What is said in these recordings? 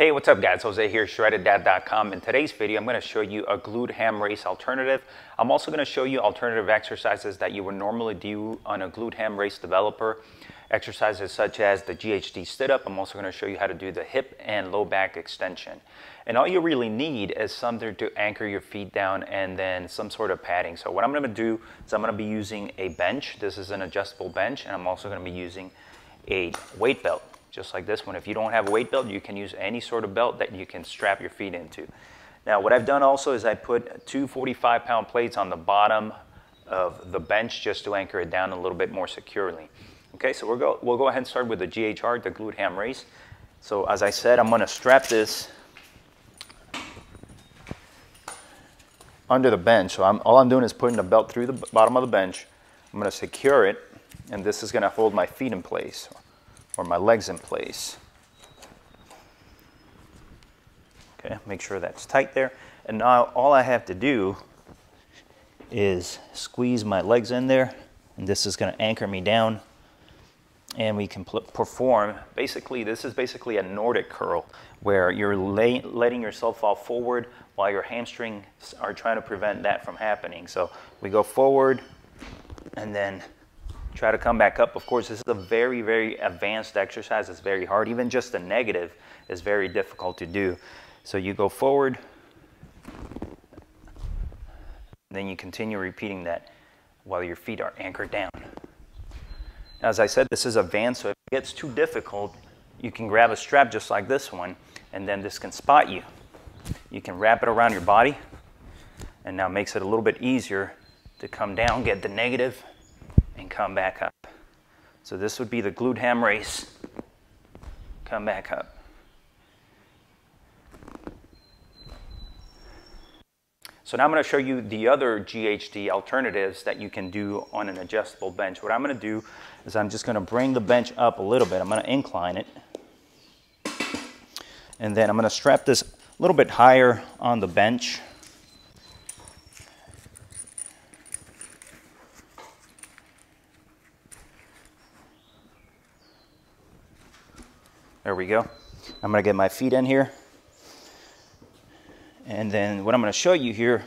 Hey, what's up guys? Jose here, shreddeddat.com. In today's video, I'm going to show you a glute ham raise alternative. I'm also going to show you alternative exercises that you would normally do on a glute ham raise developer. Exercises such as the Ghd Setup. I'm also going to show you how to do the hip and low back extension. And all you really need is something to anchor your feet down and then some sort of padding. So what I'm going to do is I'm going to be using a bench. This is an adjustable bench, and I'm also going to be using a weight belt. Just like this one. If you don't have a weight belt, you can use any sort of belt that you can strap your feet into. Now what I've done also is I put two 45-pound plates on the bottom of the bench just to anchor it down a little bit more securely. Okay, so we'll go ahead and start with the GHR, the glute ham raise. So as I said, I'm going to strap this under the bench. So all I'm doing is putting the belt through the bottom of the bench. I'm going to secure it, and this is going to hold my feet in place, or my legs in place. Okay, make sure that's tight there. And now all I have to do is squeeze my legs in there, and this is going to anchor me down, and we can perform, basically, this is basically a Nordic curl, where you're letting yourself fall forward while your hamstrings are trying to prevent that from happening. So we go forward, and then try to come back up. Of course, this is a very, very advanced exercise. It's very hard. Even just the negative is very difficult to do. So you go forward, then you continue repeating that while your feet are anchored down. As I said, this is advanced, so if it gets too difficult, you can grab a strap just like this one, and then this can spot you. You can wrap it around your body, and now makes it a little bit easier to come down, get the negative, and come back up. So this would be the glute ham raise. Come back up. So now I'm going to show you the other Ghd alternatives that you can do on an adjustable bench. What I'm going to do is I'm just going to bring the bench up a little bit. I'm going to incline it. And then I'm going to strap this a little bit higher on the bench. There we go. I'm going to get my feet in here. And then what I'm going to show you here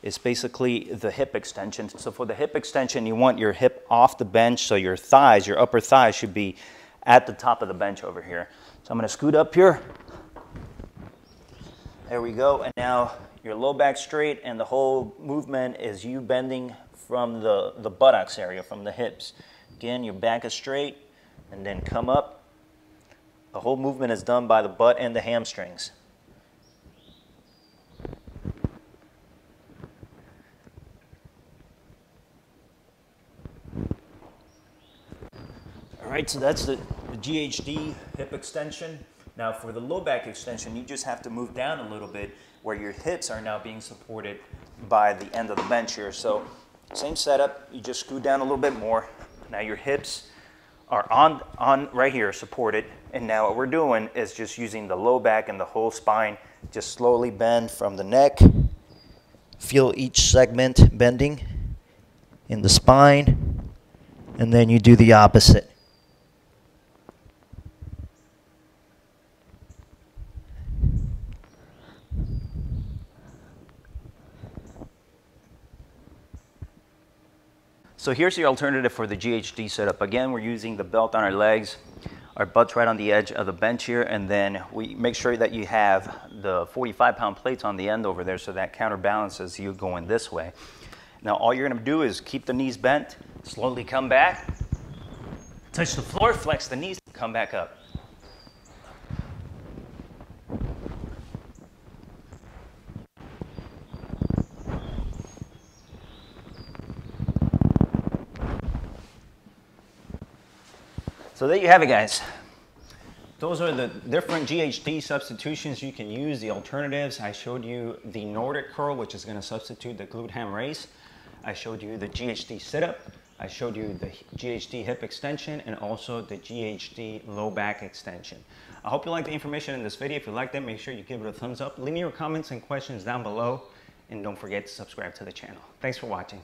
is basically the hip extension. So for the hip extension, you want your hip off the bench, so your thighs, your upper thighs should be at the top of the bench over here. So I'm going to scoot up here. There we go. And now your low back straight, and the whole movement is you bending from the buttocks area, from the hips. Again, your back is straight, and then come up. The whole movement is done by the butt and the hamstrings. All right, so that's the Ghd hip extension. Now for the low back extension, you just have to move down a little bit where your hips are now being supported by the end of the bench here. So same setup, you just scoot down a little bit more. Now your hips are on right here, supported. And now what we're doing is just using the low back and the whole spine. Just slowly bend from the neck. Feel each segment bending in the spine. And then you do the opposite. So here's the alternative for the Ghd setup. Again, we're using the belt on our legs, our butt's right on the edge of the bench here, and then we make sure that you have the 45-pound plates on the end over there so that counterbalances you going this way. Now all you're going to do is keep the knees bent, slowly come back, touch the floor, flex the knees, come back up. So there you have it, guys. Those are the different Ghd substitutions you can use, the alternatives. I showed you the Nordic Curl, which is going to substitute the glute ham raise. I showed you the Ghd Setup. I showed you the Ghd hip extension and also the Ghd low back extension. I hope you liked the information in this video. If you liked it, make sure you give it a thumbs up. Leave me your comments and questions down below, and don't forget to subscribe to the channel. Thanks for watching.